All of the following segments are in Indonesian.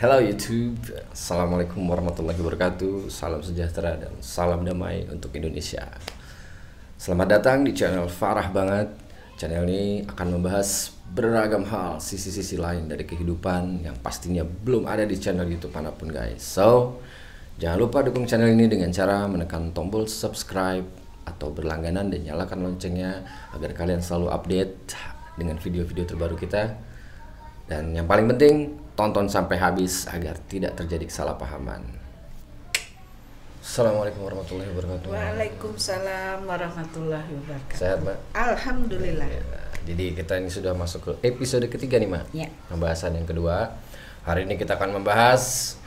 Hello YouTube, Assalamualaikum warahmatullahi wabarakatuh. Salam sejahtera dan salam damai untuk Indonesia. Selamat datang di channel Farah Banget. Channel ini akan membahas beragam hal, sisi-sisi lain dari kehidupan yang pastinya belum ada di channel YouTube manapun guys. So, jangan lupa dukung channel ini dengan cara menekan tombol subscribe atau berlangganan dan nyalakan loncengnya agar kalian selalu update dengan video-video terbaru kita. Dan yang paling penting, tonton sampai habis agar tidak terjadi kesalahpahaman. Assalamualaikum warahmatullahi wabarakatuh. Waalaikumsalam warahmatullahi wabarakatuh. Sehat, Mbak? Alhamdulillah. Ya, jadi kita ini sudah masuk ke episode ketiga nih, Mbak. Ya. Pembahasan yang kedua. Hari ini kita akan membahas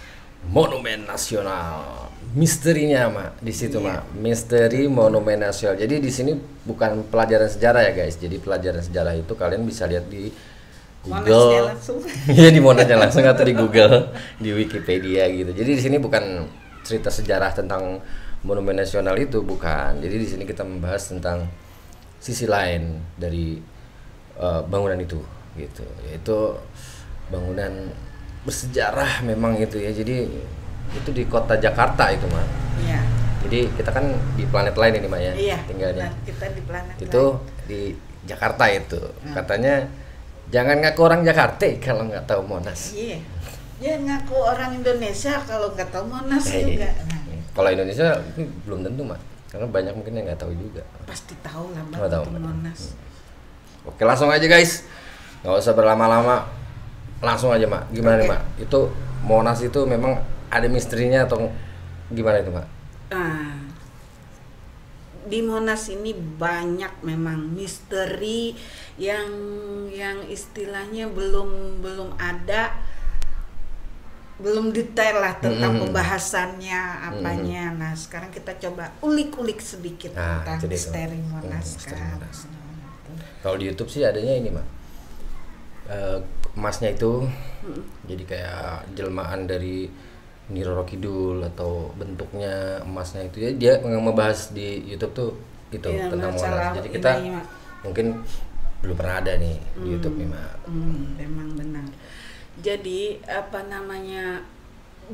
Monumen Nasional. Misterinya, Mbak, di situ, Ya. Mbak. Misteri Monumen Nasional. Jadi di sini bukan pelajaran sejarah ya, guys. Jadi pelajaran sejarah itu kalian bisa lihat di Monasnya Google, langsung. iya di Monasnya langsung atau di Google, di Wikipedia gitu. Jadi di sini bukan cerita sejarah tentang Monumen Nasional itu, bukan. Jadi di sini kita membahas tentang sisi lain dari bangunan itu, gitu. Yaitu bangunan bersejarah memang itu ya. Jadi itu di kota Jakarta itu, Mak. Iya. Jadi kita kan di planet lain ini, Mak ya, Iya. tinggalnya. Benar, kita di planet Itu lain. di Jakarta itu. Katanya jangan ngaku orang Jakarta kalau nggak tahu Monas. Iya. Ya ngaku orang Indonesia kalau nggak tahu Monas juga. Nah, Kalau Indonesia belum tentu, Mak. Karena banyak mungkin yang nggak tahu juga. pasti tahu lah Mbak Nggak tahu, untuk Mbak. Monas. Oke, langsung aja guys. Nggak usah berlama-lama. Langsung aja, Mak. Gimana nih, Oke. Mak? Itu Monas itu memang ada misterinya atau gimana itu, Mak? Nah, di Monas ini banyak memang misteri yang istilahnya belum ada, belum detail lah tentang pembahasannya apanya. Nah, sekarang kita coba ulik-ulik sedikit Nah, tentang itu dia, misteri Mak. Monas Misteri kan. Monas. Kalau di YouTube sih adanya ini, Mak. Emasnya itu jadi kayak jelmaan dari Nyi Roro Kidul atau bentuknya emasnya itu ya, dia membahas di YouTube tuh itu Iya, tentang masalah Monas. Jadi kita ini, Mak. mungkin belum pernah ada nih di YouTube nih, Mak. Memang benar. Jadi apa namanya,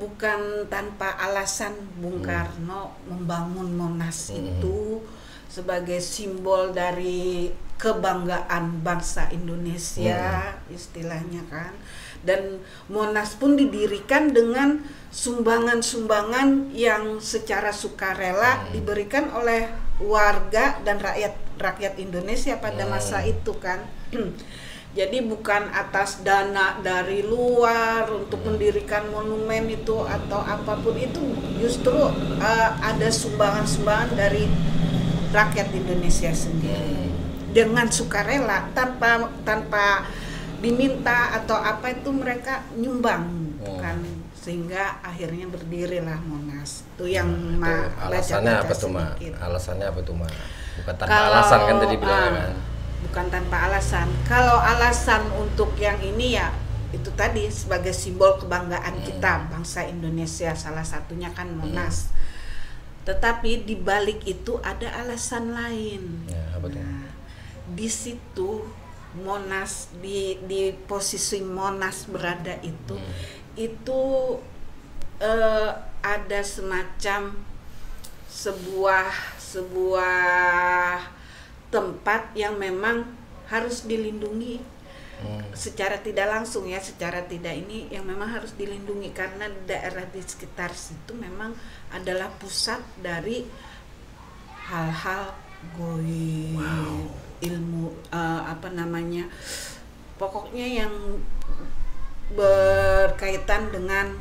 bukan tanpa alasan Bung Karno membangun Monas itu sebagai simbol dari kebanggaan bangsa Indonesia istilahnya kan. Dan Monas pun didirikan dengan sumbangan-sumbangan yang secara sukarela diberikan oleh warga dan rakyat Indonesia pada masa itu kan. Jadi bukan atas dana dari luar untuk mendirikan monumen itu atau apapun itu, justru ada sumbangan-sumbangan dari rakyat Indonesia sendiri dengan sukarela tanpa diminta atau apa, itu mereka nyumbang kan, sehingga akhirnya berdirilah Monas. Itu yang Alasannya apa tuh, Mak? sedikit. Alasannya apa tuh, Mak? Bukan tanpa Kalau, alasan kan tadi bilangnya kan. Bukan tanpa alasan. Kalau alasan untuk yang ini ya itu tadi sebagai simbol kebanggaan kita bangsa Indonesia, salah satunya kan Monas. Tetapi di balik itu ada alasan lain. Ya, apa tuh? Nah, di situ Monas, di posisi Monas berada itu ada semacam sebuah tempat yang memang harus dilindungi secara tidak langsung ya, secara tidak ini yang memang harus dilindungi karena daerah di sekitar situ memang adalah pusat dari hal-hal goib, ilmu apa namanya, pokoknya yang berkaitan dengan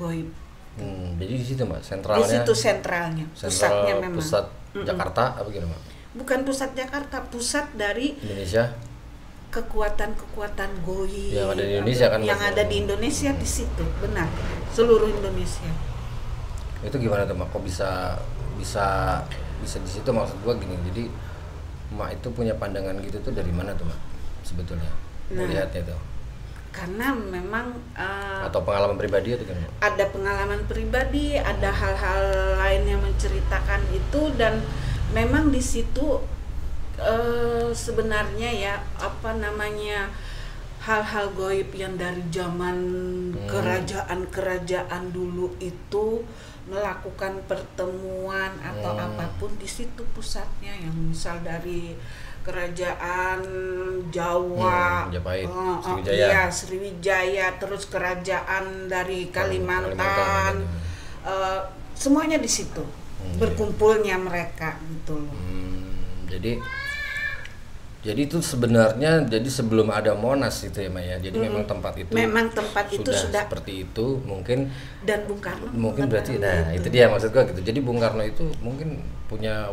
goib. Jadi di situ, Mbak, sentralnya. Di situ sentralnya, pusatnya memang. Pusat Jakarta apa gimana, Mbak? Bukan pusat Jakarta, pusat dari Indonesia. kekuatan goib Yang ada di Indonesia kan, yang Mbak? ada di Indonesia di situ, benar, seluruh Indonesia. Itu gimana tuh, Mak? Kok bisa di situ, maksud gua gini. Jadi Mak itu punya pandangan gitu tuh dari mana tuh, Mak? Sebetulnya melihatnya tuh. Karena memang Atau pengalaman pribadi atau gimana? ada pengalaman pribadi, ada hal-hal lain yang menceritakan itu, dan memang di situ sebenarnya ya apa namanya, hal-hal goib yang dari zaman kerajaan-kerajaan dulu itu melakukan pertemuan atau apapun di situ pusatnya, yang misal dari kerajaan Jawa, Majapahit, Sriwijaya. iya Sriwijaya, terus kerajaan dari Kalimantan, semuanya di situ berkumpulnya mereka gitu loh. Jadi itu sebenarnya jadi sebelum ada Monas itu ya Maya. Jadi memang tempat itu sudah seperti itu mungkin, dan Bung Karno mungkin berarti itu dia maksud gua gitu. Jadi Bung Karno itu mungkin punya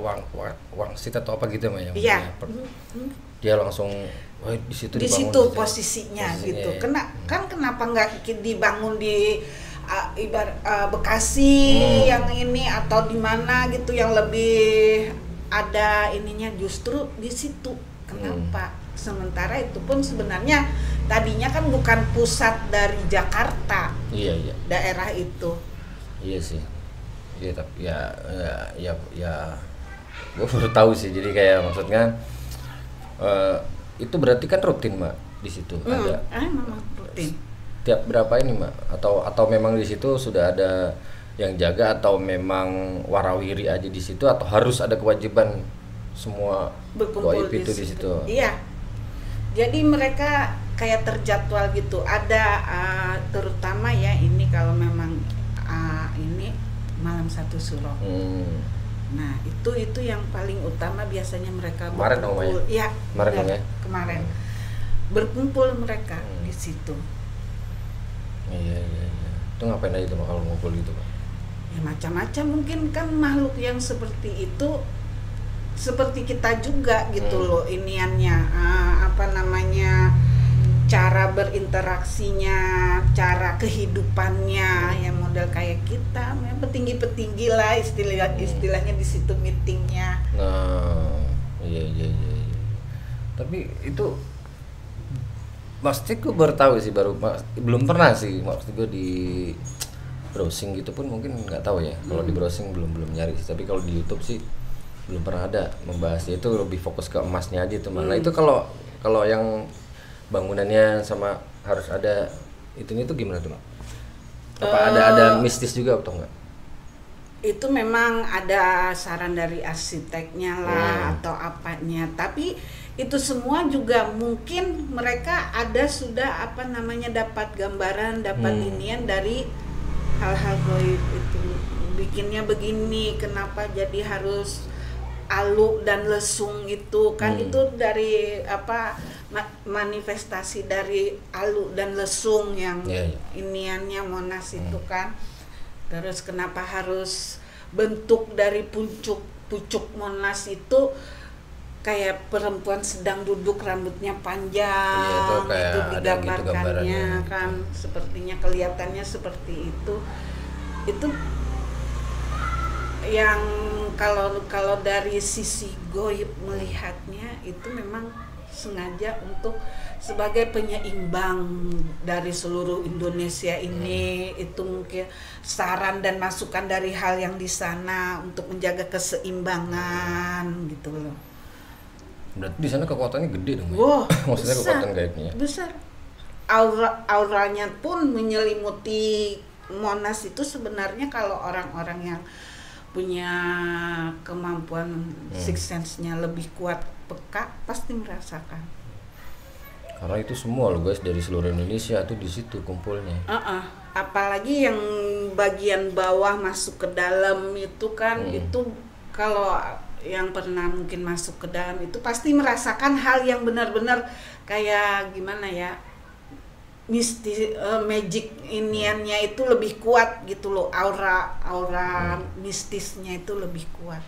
wangsit atau apa gitu Maya. Iya. Dia langsung di situ di dibangun situ posisinya gitu. Kenapa nggak dibangun di Bekasi yang ini atau di mana gitu yang lebih ada ininya, justru di situ. Kenapa? Sementara itu pun sebenarnya tadinya kan bukan pusat dari Jakarta. Iya. Daerah itu. Iya sih. Iya tapi ya gue baru tahu sih. Jadi kayak maksudnya itu berarti kan rutin Mbak di situ ada. Memang rutin. Tiap berapa ini Mbak? Atau memang di situ sudah ada yang jaga, atau memang warawiri aja di situ, atau harus ada kewajiban semua berkumpul itu di situ? Iya. Jadi mereka kayak terjadwal gitu. Ada terutama ya ini kalau memang ini malam satu suro. Nah, itu yang paling utama biasanya mereka berkumpul. Iya. Kemarin. Berkumpul mereka di situ. Iya. Itu ngapain aja tuh kalau ngumpul gitu, Pak? Ya macam-macam, mungkin kan makhluk yang seperti itu seperti kita juga gitu loh iniannya, cara berinteraksinya, cara kehidupannya, yang model kayak kita, petinggi-petinggi lah istilahnya di situ meetingnya. Nah, iya. Tapi itu pasti gue baru tahu sih, belum pernah sih, maksud gue di browsing gitu pun mungkin nggak tahu ya. Kalau di browsing belum nyari sih, tapi kalau di YouTube sih belum pernah ada membahasnya. Itu lebih fokus ke emasnya aja tuh. Nah itu kalau yang bangunannya sama harus ada itu gimana tuh Mak? Apa ada mistis juga atau enggak? Itu memang ada saran dari arsiteknya lah atau apanya, tapi itu semua juga mungkin mereka ada sudah dapat gambaran, dapat inian dari hal-hal goib itu. Bikinnya begini, kenapa jadi harus alu dan lesung itu kan itu dari manifestasi dari alu dan lesung yang iniannya Monas itu kan. Terus kenapa harus bentuk dari pucuk Monas itu kayak perempuan sedang duduk, rambutnya panjang, itu digambarkannya kan, sepertinya kelihatannya seperti itu. Itu yang kalau dari sisi goib melihatnya itu memang sengaja untuk sebagai penyeimbang dari seluruh Indonesia ini. Itu mungkin saran dan masukan dari hal yang di sana untuk menjaga keseimbangan gitu loh. Berarti di sana kekuatannya gede dong. Wow, maksudnya besar, kekuatan gaibnya besar. Auranya pun menyelimuti Monas itu sebenarnya kalau orang-orang yang punya kemampuan sixth sense-nya lebih kuat, peka, pasti merasakan. Karena itu semua loh guys, dari seluruh Indonesia tuh di situ kumpulnya. Apalagi yang bagian bawah masuk ke dalam itu kan, itu kalau yang pernah mungkin masuk ke dalam itu pasti merasakan hal yang benar-benar kayak gimana ya, mistis, magic iniannya itu lebih kuat gitu loh, aura mistisnya itu lebih kuat.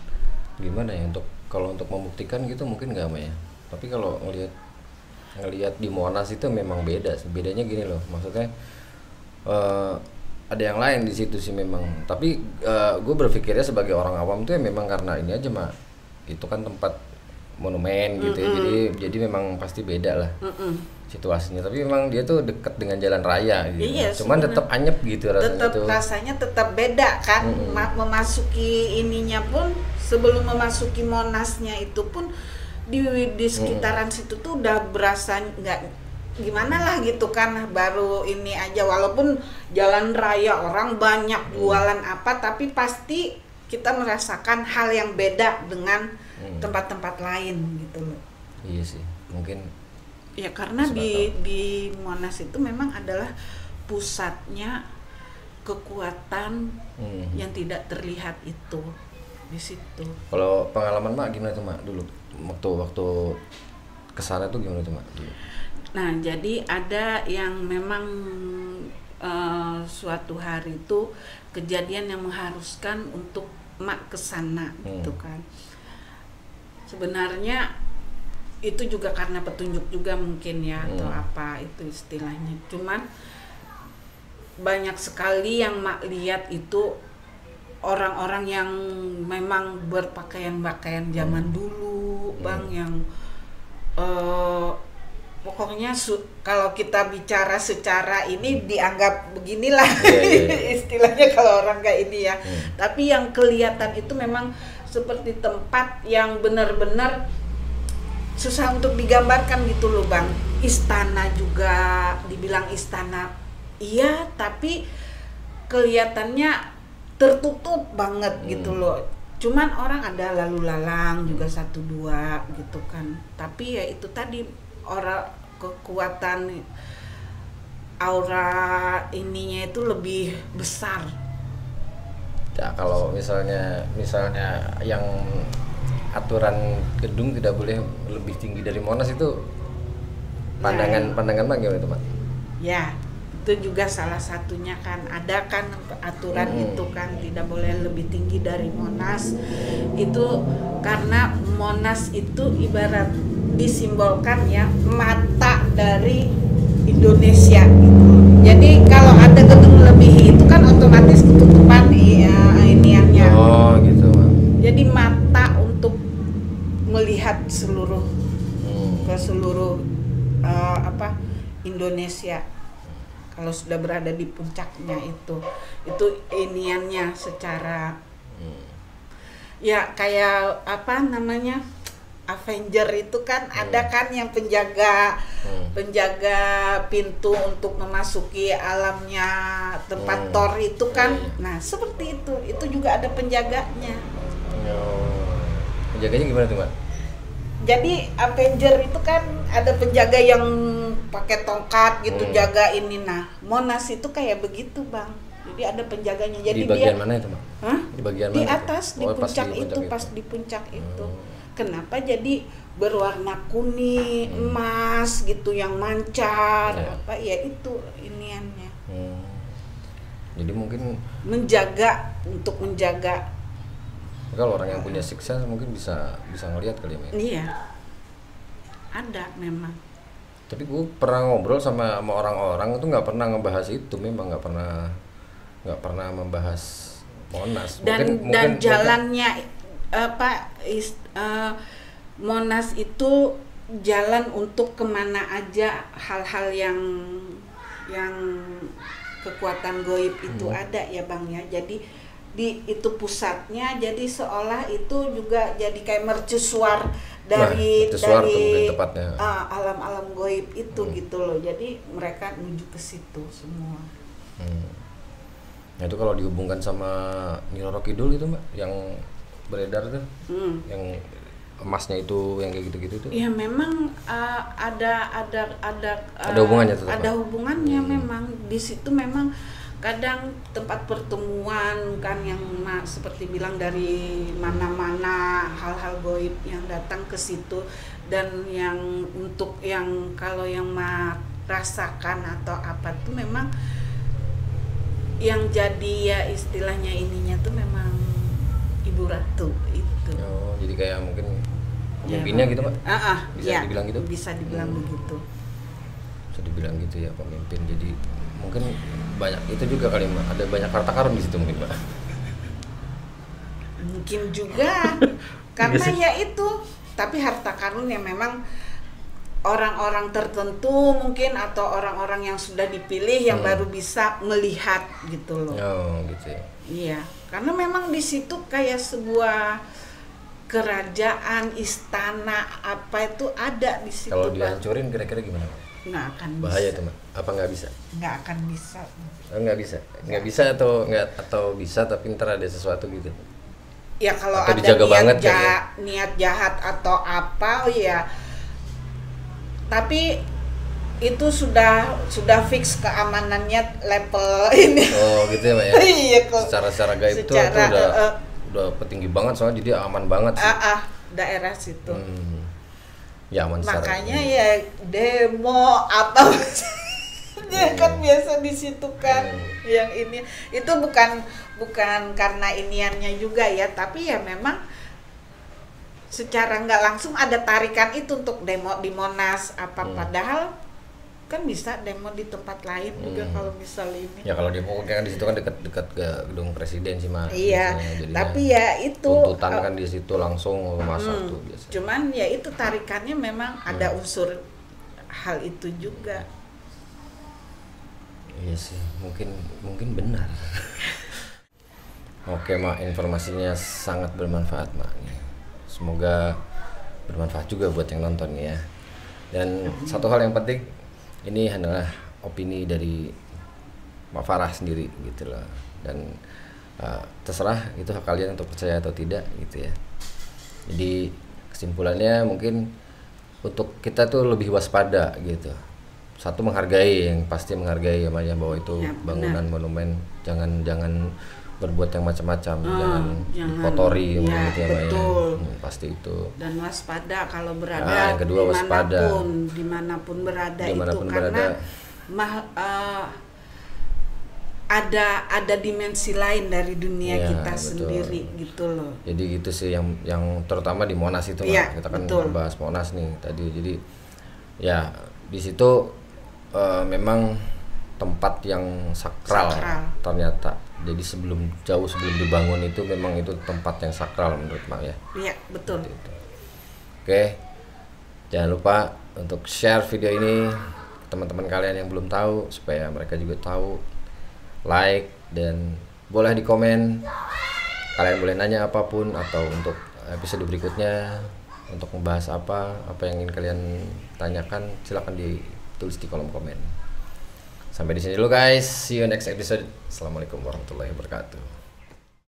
Gimana ya kalau untuk membuktikan gitu mungkin nggak ya, tapi kalau ngelihat di Monas itu memang bedanya gini loh, maksudnya ada yang lain di situ sih memang, tapi gue berpikirnya sebagai orang awam tuh ya memang karena ini aja Mak, itu kan tempat monumen gitu ya, jadi memang pasti beda lah situasinya, tapi memang dia tuh dekat dengan jalan raya gitu. Iya, cuman tetap anyep gitu rasanya tetap beda kan. Memasuki ininya pun, sebelum memasuki Monasnya itu pun di sekitaran situ tuh udah berasa nggak gimana lah gitu kan, baru ini aja walaupun jalan raya orang banyak jualan apa, tapi pasti kita merasakan hal yang beda dengan tempat-tempat lain gitu loh. Iya sih, mungkin ya karena di Monas itu memang adalah pusatnya kekuatan yang tidak terlihat itu di situ. Kalau pengalaman Mak gimana tuh Mak dulu waktu kesana tuh gimana tuh Mak dulu? Nah, jadi ada yang memang suatu hari itu kejadian yang mengharuskan untuk Mak kesana gitu kan. Sebenarnya itu juga karena petunjuk juga mungkin ya, atau apa itu istilahnya. Cuman banyak sekali yang Mak lihat itu orang-orang yang memang berpakaian zaman dulu, Bang, yang pokoknya kalau kita bicara secara ini dianggap beginilah istilahnya kalau orang kayak ini ya. Tapi yang kelihatan itu memang seperti tempat yang benar-benar susah untuk digambarkan gitu loh, Bang. Istana juga dibilang istana, iya, tapi kelihatannya tertutup banget gitu loh. Cuman orang ada lalu lalang juga 1-2 gitu kan. Tapi ya itu tadi orang kekuatan aura ininya itu lebih besar. Ya kalau misalnya yang aturan gedung tidak boleh lebih tinggi dari Monas itu pandangan Mak gimana itu Mak? Ya, itu juga salah satunya kan, ada kan aturan itu kan tidak boleh lebih tinggi dari Monas. Itu karena Monas itu ibarat disimbolkan ya mata dari Indonesia gitu. Jadi kalau ada gedung lebih itu kan otomatis ketutupan iniannya. Oh gitu. Jadi mata untuk melihat seluruh ke seluruh Indonesia. Kalau sudah berada di puncaknya itu iniannya secara ya kayak apa namanya Avenger itu kan ada kan yang penjaga pintu untuk memasuki alamnya tempat Thor itu kan. Nah seperti itu juga ada penjaganya. Penjaganya gimana tuh Mbak? Jadi Avenger itu kan ada penjaga yang pakai tongkat gitu jaga ini. Nah Monas itu kayak begitu Bang. Jadi ada penjaganya. Jadi di bagian dia, mana itu Mbak? Hah? Di bagian di mana? atas, di puncak itu, pas di puncak itu. Kenapa jadi berwarna kuning, emas gitu yang mancar, apa ya itu iniannya. Jadi mungkin Untuk menjaga. Kalau orang yang punya sixth sense mungkin bisa ngelihat kali ya. Iya. Ada memang. Tapi gue pernah ngobrol sama orang-orang itu nggak pernah ngebahas itu, memang nggak pernah membahas Monas. Dan jalannya Monas itu jalan untuk kemana aja hal-hal yang kekuatan goib itu ada ya Bang ya. Jadi itu pusatnya, jadi seolah itu juga jadi kayak mercusuar dari alam-alam goib itu gitu loh. Jadi mereka menuju ke situ semua. Nah itu kalau dihubungkan sama Nyi Roro Kidul itu Mbak yang beredar tuh, yang emasnya itu yang kayak gitu-gitu tuh. Ya memang ada hubungannya tetap. Ada hubungannya memang di situ memang kadang tempat pertemuan kan yang seperti bilang dari mana-mana hal-hal goib yang datang ke situ, dan yang untuk yang kalau yang rasakan atau apa tuh memang yang jadi ya istilahnya ininya tuh memang Ibu Ratu itu. Oh, jadi kayak mungkin pemimpinnya gitu Pak? Bisa dibilang gitu? Bisa dibilang begitu. Bisa dibilang gitu ya, pemimpin. Jadi mungkin banyak itu juga kali Mbak, ada banyak harta karun di situ mungkin Mbak. Mungkin juga karena ya itu, tapi harta karun yang memang orang-orang tertentu mungkin atau orang-orang yang sudah dipilih yang baru bisa melihat gitu loh. Oh gitu ya. Iya, karena memang di situ kayak sebuah kerajaan, istana apa itu ada di situ. Kalau dihancurin kira-kira gimana Pak? nggak akan Bahaya bisa. tuh, Mak. Apa nggak bisa? Nggak akan bisa. Nggak bisa. Nggak bisa atau nggak, atau bisa tapi ntar ada sesuatu gitu. Ya kalau Atau ada dijaga banget kan ya? niat jahat atau apa ya, tapi itu sudah fix keamanannya level ini. Oh gitu ya, Mbak ya. Iya kok. Secara gaib tuh udah petinggi banget soalnya, jadi aman banget sih. Daerah situ. Ya aman secara. Makanya ya demo apa ya kan biasa di situ kan. Yang ini itu bukan karena iniannya juga ya, tapi ya memang secara nggak langsung ada tarikan itu untuk demo di Monas apa, padahal kan bisa demo di tempat lain juga kalau misal ini. Ya kalau demo kan di situ kan dekat ke gedung presiden sih, Mak. Iya, tapi ya itu tuntutan kan di situ langsung masuk tuh biasanya. Cuman ya itu tarikannya memang ada unsur hal itu juga. Iya sih, mungkin benar. Oke, Mak, informasinya sangat bermanfaat, Mak. Semoga bermanfaat juga buat yang nonton ya. Dan satu hal yang penting, ini adalah opini dari Mak Farah sendiri gitu loh. Dan terserah itu hak kalian untuk percaya atau tidak gitu ya. Jadi kesimpulannya mungkin untuk kita tuh lebih waspada gitu. Satu, menghargai, yang pasti menghargai ya, bahwa itu ya, bangunan monumen, jangan berbuat yang macam-macam, jangan dikotori ya, gitu ya, betul. Pasti itu. Dan waspada kalau berada yang kedua, waspada dimanapun berada dimanapun itu berada. Karena ada dimensi lain dari dunia Ya, kita betul. Sendiri gitu loh. Jadi gitu sih yang terutama di Monas itu, Ya, kita kan betul. bahas Monas nih tadi. Jadi ya di situ memang tempat yang sakral ternyata. Jadi jauh sebelum dibangun itu memang itu tempat yang sakral menurut Mak ya. Iya, betul. Gitu. Oke, jangan lupa untuk share video ini ke teman-teman kalian yang belum tahu supaya mereka juga tahu. Like dan boleh di komen. Kalian boleh nanya apapun atau untuk episode berikutnya untuk membahas apa yang ingin kalian tanyakan, silakan ditulis di kolom komen. Sampai di sini dulu guys. See you next episode. Assalamualaikum warahmatullahi wabarakatuh.